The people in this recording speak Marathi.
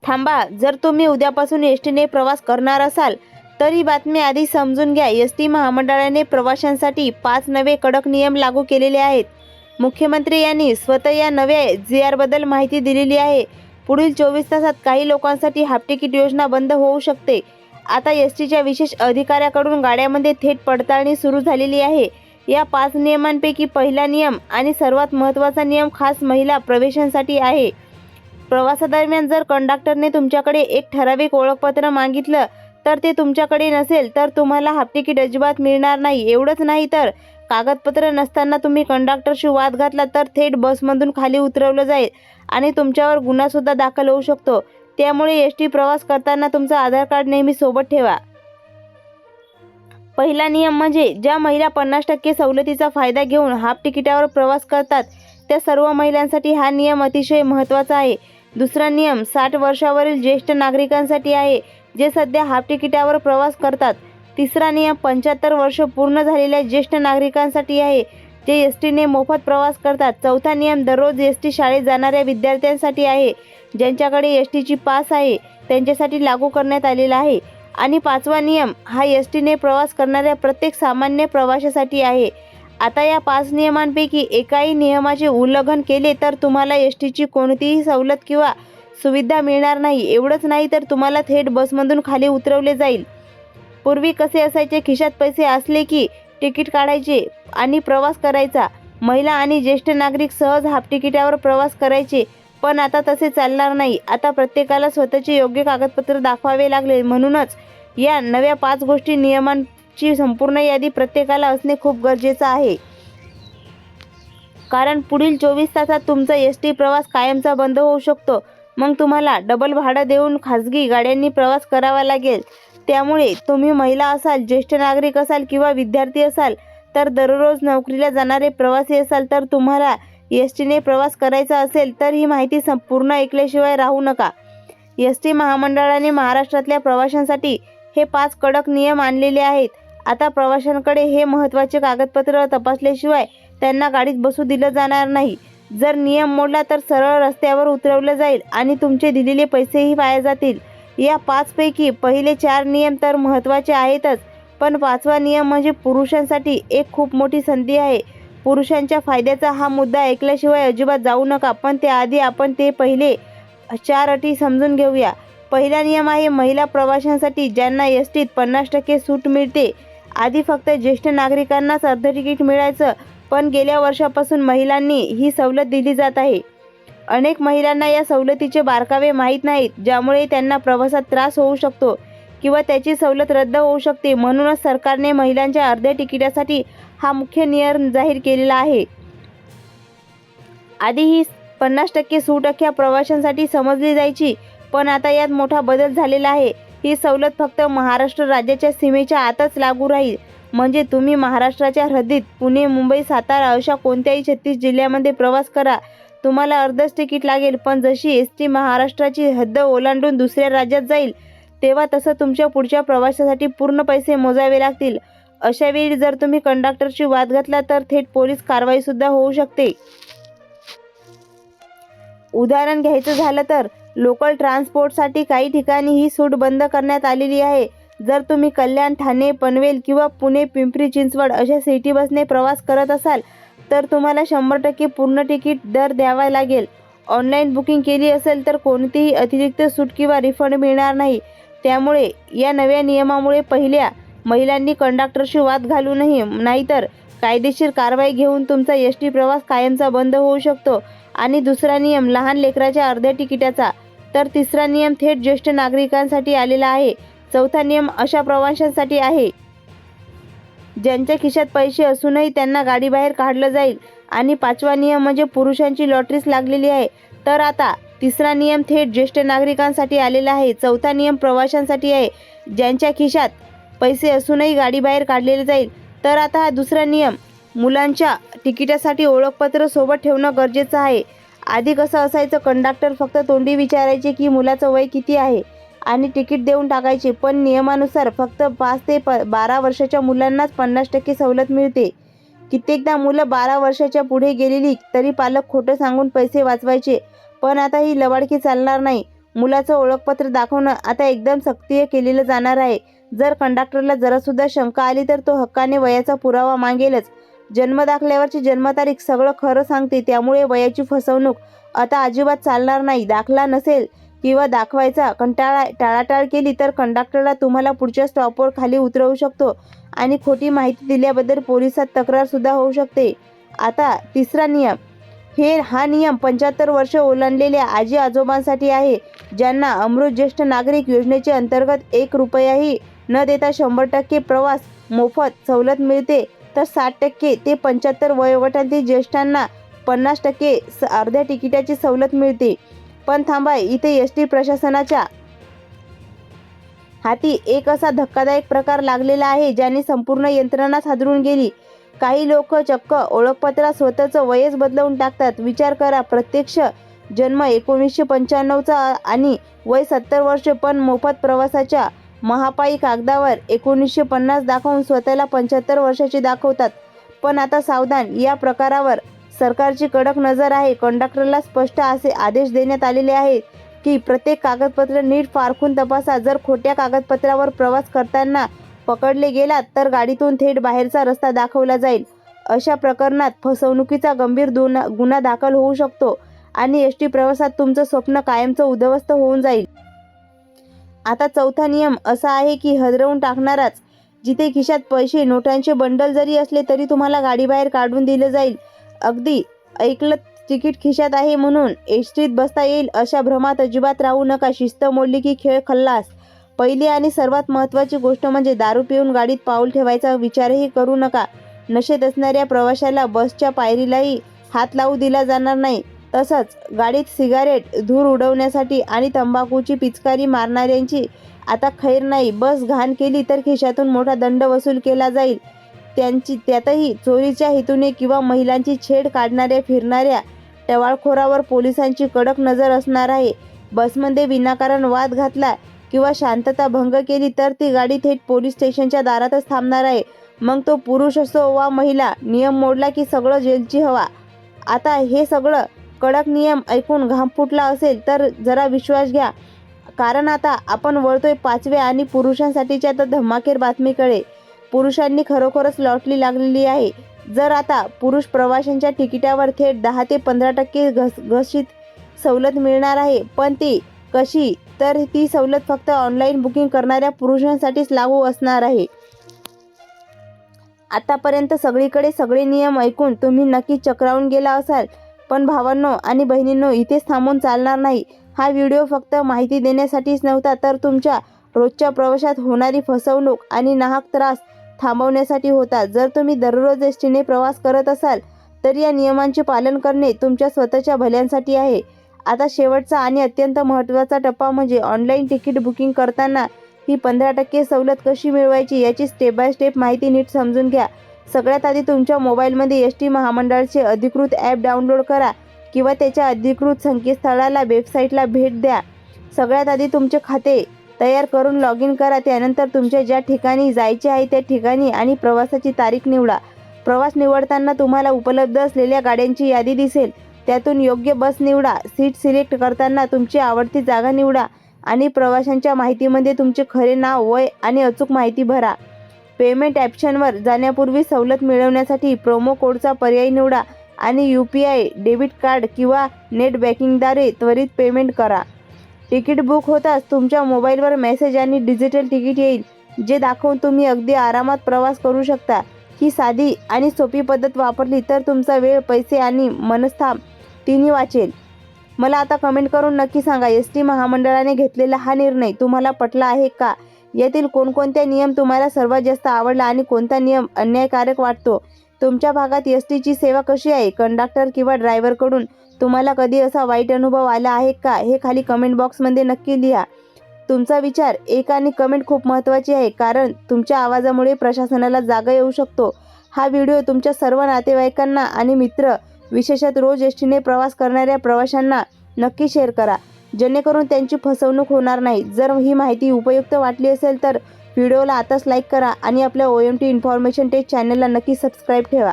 थांबा, जर तुम्ही उद्यापासून एसटीने प्रवास करणार असाल तर ही बातमी आधी समजून घ्या. एसटी महामंडळाने प्रवाशांसाठी 5 नवे कडक नियम लागू केलेले आहेत. मुख्यमंत्री यांनी स्वतः या नव्या जी.आर.बद्दल माहिती दिलेली आहे. पुढील 24 तासात काही लोकांसाठी हाफ तिकीट योजना बंद होऊ शकते. आता एसटीच्या विशेष अधिकाऱ्याकडून गाड्यांमध्ये थेट पडताळणी सुरू झालेली आहे. या 5 नियमांपैकी पहिला नियम आणि सर्वात महत्त्वाचा नियम खास महिला प्रवाशांसाठी आहे. प्रवासादरम्यान जर कंडक्टरने तुमच्याकडे एक ठराविक ओळखपत्र मागितलं तर ते तुमच्याकडे नसेल तर तुम्हाला हाफ तिकीट अजिबात मिळणार नाही. एवढंच नाही तर कागदपत्र नसताना तुम्ही कंडक्टरशी वाद घातला तर थेट बसमधून खाली उतरवलं जाईल आणि तुमच्यावर गुन्हासुद्धा दाखल होऊ शकतो. त्यामुळे एसटी प्रवास करताना तुमचं आधार कार्ड नेहमी सोबत ठेवा. पहिला नियम म्हणजे ज्या महिला 50% सवलतीचा फायदा घेऊन हाफ तिकिटावर प्रवास करतात त्या सर्व महिलांसाठी हा नियम अतिशय महत्त्वाचा आहे. दुसरा नियम 60 वर्षावरील ज्येष्ठ नागरिकांसाठी आहे जे सध्या हाफ तिकिटावर प्रवास करतात. तिसरा नियम 75 वर्ष पूर्ण झालेल्या ज्येष्ठ नागरिकांसाठी आहे जे एसटीने मोफत प्रवास करतात. चौथा नियम दररोज एसटी शाळेत जाणाऱ्या विद्यार्थ्यांसाठी आहे ज्यांच्याकडे एसटीची पास आहे त्यांच्यासाठी लागू करण्यात आलेला आहे. आणि 5वा नियम हा एसटीने प्रवास करणाऱ्या प्रत्येक सामान्य प्रवाशासाठी आहे. आता या 5 नियमांपैकी एकाही नियमाचे उल्लंघन केले तर तुम्हाला एसटीची कोणतीही सवलत किंवा सुविधा मिळणार नाही. एवढंच नाही तर तुम्हाला थेट बसमधून खाली उतरवले जाईल. पूर्वी कसे असायचे, खिशात पैसे असले की तिकीट काढायचे आणि प्रवास करायचा. महिला आणि ज्येष्ठ नागरिक सहज हाफ तिकिटावर प्रवास करायचे. पण आता तसे चालणार नाही. आता प्रत्येकाला स्वतःचे योग्य कागदपत्र दाखवावे लागले. म्हणूनच या नव्या 5 गोष्टी नियमांची संपूर्ण यादी प्रत्येकाला असणे खूप गरजेचं आहे. कारण पुढील 24 तासात तुमचा एसटी प्रवास कायमचा बंद होऊ शकतो. मग तुम्हाला डबल भाडं देऊन खाजगी गाड्यांनी प्रवास करावा लागेल. त्यामुळे तुम्ही महिला असाल, ज्येष्ठ नागरिक असाल किंवा विद्यार्थी असाल तर दररोज नोकरीला जाणारे प्रवासी असाल तर तुम्हाला एसटीने प्रवास करायचा असेल तर ही माहिती संपूर्ण ऐकल्याशिवाय राहू नका. एसटी महामंडळाने महाराष्ट्रातल्या प्रवाशांसाठी हे 5 कडक नियम आणलेले आहेत. आता प्रवाशांकडे हे महत्त्वाचे कागदपत्र तपासल्याशिवाय त्यांना गाडीत बसू दिलं जाणार नाही. जर नियम मोडला तर सरळ रस्त्यावर उतरवलं जाईल आणि तुमचे दिलेले पैसेही वाया जातील. या 5 पैकी पहिले 4 नियम तर महत्त्वाचे आहेतच, पण 5वा नियम म्हणजे पुरुषांसाठी एक खूप मोठी संधी आहे. पुरुषांच्या फायद्याचा हा मुद्दा ऐकल्याशिवाय अजिबात जाऊ नका. पण त्याआधी आपण ते पहिले 4 अटी समजून घेऊया. पहिला नियम आहे महिला प्रवाशांसाठी ज्यांना एसटीत 50% सूट मिळते. आधी फक्त ज्येष्ठ नागरिकांनाच अर्ध तिकीट मिळायचं, पण गेल्या वर्षापासून महिलांनी ही सवलत दिली जात आहे. अनेक महिलांना या सवलतीचे बारकावे माहीत नाहीत, ज्यामुळे त्यांना प्रवासात त्रास होऊ शकतो किंवा त्याची सवलत रद्द होऊ शकते. म्हणूनच सरकारने महिलांच्या अर्ध्या तिकिटासाठी हा मुख्य नियम जाहीर केलेला आहे. आधी ही 50% सूट अख्ख्या प्रवाशांसाठी समजली जायची, पण आता यात मोठा बदल झालेला आहे. ही सवलत फक्त महाराष्ट्र राज्याच्या सीमेच्या आतच लागू राहील. म्हणजे तुम्ही महाराष्ट्राच्या हद्दीत पुणे, मुंबई, सातारा अशा कोणत्याही 36 जिल्ह्यामध्ये प्रवास करा, तुम्हाला अर्धच तिकीट लागेल. पण जशी एसटी महाराष्ट्राची हद्द ओलांडून दुसऱ्या राज्यात जाईल तेव्हा तसं तुमच्या पुढच्या प्रवासासाठी पूर्ण पैसे मोजावे लागतील. अशा वेळी जर तुम्ही कंडक्टरशी वाद घातला तर थेट पोलीस कारवाईसुद्धा होऊ शकते. उदाहरण घ्यायचं झालं तर लोकल ट्रान्सपोर्टसाठी काही ठिकाणी ही सूट बंद करण्यात आलेली आहे. जर तुम्ही कल्याण, ठाणे, पनवेल किंवा पुणे, पिंपरी चिंचवड अशा सिटी बसने प्रवास करत असाल तर तुम्हाला 100% पूर्ण तिकीट दर द्यावा लागेल. ऑनलाईन बुकिंग केली असेल तर कोणतीही अतिरिक्त सूट किंवा रिफंड मिळणार नाही. त्यामुळे या नव्या नियमामुळे पहिल्या, महिलांनी कंडक्टरशी वाद घालू नये, नाहीतर कायदेशीर कारवाई घेऊन तुमचा एसटी प्रवास कायमचा बंद होऊ शकतो. आणि दुसरा नियम लहान लेकराच्या अर्ध्या तिकिटाचा. तर तिसरा नियम थेट ज्येष्ठ नागरिकांसाठी आलेला आहे. चौथा नियम अशा प्रवाशांसाठी आहे ज्यांच्या खिशात पैसे असूनही त्यांना गाडीबाहेर काढलं जाईल. आणि 5वा नियम म्हणजे पुरुषांची लॉटरीच लागलेली आहे. तर आता तिसरा नियम थेट ज्येष्ठ नागरिकांसाठी आलेला आहे. चौथा नियम प्रवाशांसाठी आहे ज्यांच्या खिशात पैसे असूनही गाडीबाहेर काढलेले जाईल. तर आता हा दुसरा नियम, मुलांच्या तिकिटासाठी ओळखपत्र सोबत ठेवणं गरजेचं आहे. आधी कसं असायचं, कंडक्टर फक्त तोंडी विचारायचे की मुलाचं वय किती आहे आणि तिकीट देऊन टाकायचे. पण नियमानुसार फक्त 5 ते 12 वर्षाच्या मुलांनाच 50% सवलत मिळते. कित्येकदा मुलं 12 वर्षाच्या पुढे गेलेली तरी पालक खोटं सांगून पैसे वाचवायचे. पण आता ही लबाडकी चालणार नाही. मुलाचं ओळखपत्र दाखवणं आता एकदम सक्रिय केलेलं जाणार आहे. जर कंडक्टरला जरासुद्धा शंका आली तर तो हक्काने वयाचा पुरावा मागेलच. जन्मदाखल्यावरची जन्मतारीख सगळं खरं सांगते, त्यामुळे वयाची फसवणूक आता अजिबात चालणार नाही. दाखला नसेल किंवा दाखवायचा टाळाटाळ केली तर कंडक्टरला तुम्हाला पुढच्या स्टॉपवर खाली उतरवू शकतो आणि खोटी माहिती दिल्याबद्दल पोलिसात तक्रारसुद्धा होऊ शकते. आता तिसरा नियम. हा नियम 75 वर्ष ओलांडलेल्या आजी आजोबांसाठी आहे, ज्यांना अमृत ज्येष्ठ नागरिक योजनेचे अंतर्गत 1 रुपयाही न देता 100% प्रवास मोफत सवलत मिळते, तर 60% ते 75 वयोगटातील ज्येष्ठांना 50% अर्ध्या तिकिटाची सवलत मिळते. पण थांबा, इथे एस टी प्रशासनाच्या हाती एक असा धक्कादायक प्रकार लागलेला आहे ज्याने संपूर्ण यंत्रणाच हादरून गेली. काही लोक चक्क ओळखपत्रात स्वतःचं वयच बदलवून टाकतात. विचार करा, प्रत्यक्ष जन्म 1995चा आणि वय 70 वर्षे, पण मोफत प्रवासाच्या महापायी कागदावर 1950 दाखवून स्वतःला 75 वर्षाचे दाखवतात. पण आता सावधान, या प्रकारावर सरकारची कडक नजर आहे. कंडक्टरला स्पष्ट असे आदेश देण्यात आलेले आहेत की प्रत्येक कागदपत्र नीट पारखून तपासा. जर खोट्या कागदपत्रावर प्रवास करताना पकडले गेलात तर गाडीतून थेट बाहेरचा रस्ता दाखवला जाईल. अशा प्रकरणात फसवणुकीचा गंभीर गुन्हा दाखल होऊ शकतो आणि एस टी प्रवासात तुमचं स्वप्न कायमचं उद्ध्वस्त होऊन जाईल. आता चौथा नियम असा आहे की हदरवून टाकणाराच. जिथे खिशात पैसे नोटांचे बंडल जरी असले तरी तुम्हाला गाडीबाहेर काढून दिलं जाईल. अगदी ऐकलं, तिकीट खिशात आहे म्हणून एसटीत बसता येईल अशा भ्रमात अजिबात राहू नका. शिस्त मोडली की खेळ खल्लास. पहिली आणि सर्वात महत्त्वाची गोष्ट म्हणजे दारू पिऊन गाडीत पाऊल ठेवायचा विचारही करू नका. नशेत असणाऱ्या प्रवाशाला बसच्या पायरीलाही हात लावू दिला जाणार नाही. तसंच गाडीत सिगारेट, धूर उडवण्यासाठी आणि तंबाखूची पिचकारी मारणाऱ्यांची आता खैर नाही. बस घाण केली तर खिशातून मोठा दंड वसूल केला जाईल. त्यातही चोरीच्या हेतूने किंवा महिलांची छेड काढणाऱ्या फिरणाऱ्या टवाळखोरावर पोलिसांची कडक नजर असणार आहे. बसमध्ये विनाकारण वाद घातला किंवा शांतता भंग केली तर ती गाडी थेट पोलीस स्टेशनच्या दारातच थांबणार आहे. मग तो पुरुष असो वा महिला. नियम मोडला की सगळं जेलची हवा. आता हे सगळं कडक नियम ऐकून घाम फुटला असेल तर जरा विश्वास घ्या, कारण आता आपण वळतोय 5व्या आणि पुरुषांसाठीच्या तर धमाकेर बातमीकडे. पुरुषांनी खरोखरच लॉटरी लागलेली आहे. जर आता पुरुष प्रवाशांच्या तिकिटावर थेट 10 ते 15% घसघशीत सवलत मिळणार आहे. पण ती कशी? तर ती सवलत फक्त ऑनलाईन बुकिंग करणाऱ्या पुरुषांसाठीच लागू असणार आहे. आतापर्यंत सगळीकडे सगळे नियम ऐकून तुम्ही नक्की चक्रावून गेला असाल. पण भावांनो आणि बहिणींनो, इथेच थांबून चालणार नाही. हा व्हिडिओ फक्त माहिती देण्यासाठीच नव्हता, तर तुमच्या रोजच्या प्रवासात होणारी फसवणूक आणि नाहक त्रास थांबवण्यासाठी होता. जर तुम्ही दररोज एसटीने प्रवास करत असाल तर या नियमांचे पालन करणे तुमच्या स्वतःच्या भल्यासाठी आहे. आता शेवटचा आणि अत्यंत महत्त्वाचा टप्पा म्हणजे ऑनलाईन तिकीट बुकिंग करताना ही 15% सवलत कशी मिळवायची याची स्टेप बाय स्टेप माहिती नीट समजून घ्या. सगळ्यात आधी तुमच्या मोबाईलमध्ये एस टी महामंडळाचे अधिकृत ॲप डाउनलोड करा किंवा त्याच्या अधिकृत संकेतस्थळाला वेबसाईटला भेट द्या. सगळ्यात आधी तुमचे खाते तयार करून लॉग इन करा. त्यानंतर तुमच्या ज्या ठिकाणी जायचे आहे त्या ठिकाणी आणि प्रवासाची तारीख निवडा. प्रवास निवडताना तुम्हाला उपलब्ध असलेल्या गाड्यांची यादी दिसेल. त्यातून योग्य बस निवडा. सीट सिलेक्ट करताना तुमची आवडती जागा निवडा आणि प्रवाशांच्या माहितीमध्ये तुमचे खरे नाव, वय आणि अचूक माहिती भरा. पेमेंट ऑप्शनवर जाण्यापूर्वी सवलत मिळवण्यासाठी प्रोमो कोडचा पर्याय निवडा आणि UPI, डेबिट कार्ड किंवा नेट बँकिंगद्वारे त्वरित पेमेंट करा. तिकीट बुक होताच तुमच्या मोबाईलवर मेसेज आणि डिजिटल तिकीट येईल, जे दाखवून तुम्ही अगदी आरामात प्रवास करू शकता. ही साधी आणि सोपी पद्धत वापरली तर तुमचा वेळ, पैसे आणि मनस्ताप तिन्ही वाचेल. मला आता कमेंट करून नक्की सांगा, एस टी महामंडळाने घेतलेला हा निर्णय तुम्हाला पटला आहे का? यातील कोणकोणत्या नियम तुम्हाला सर्वात जास्त आवडला आणि कोणता नियम अन्यायकारक वाटतो? तुमच्या भागात एस टीची सेवा कशी आहे? कंडक्टर किंवा ड्रायव्हरकडून तुम्हाला कधी असा वाईट अनुभव आला आहे का? हे खाली कमेंट बॉक्समध्ये नक्की लिहा. तुमचा विचार एक आणि कमेंट खूप महत्त्वाची आहे, कारण तुमच्या आवाजामुळे प्रशासनाला जागा येऊ शकतो. हा व्हिडिओ तुमच्या सर्व नातेवाईकांना आणि मित्र, विशेषतः रोज एस टीने प्रवास करणाऱ्या प्रवाशांना नक्की शेअर करा, जेणेकरून त्यांची फसवणूक होणार नाही. जर ही माहिती उपयुक्त वाटली असेल तर व्हिडिओला आताच लाईक करा आणि आपल्या OMT इन्फॉर्मेशन टेक चॅनलला नक्की सबस्क्राईब ठेवा.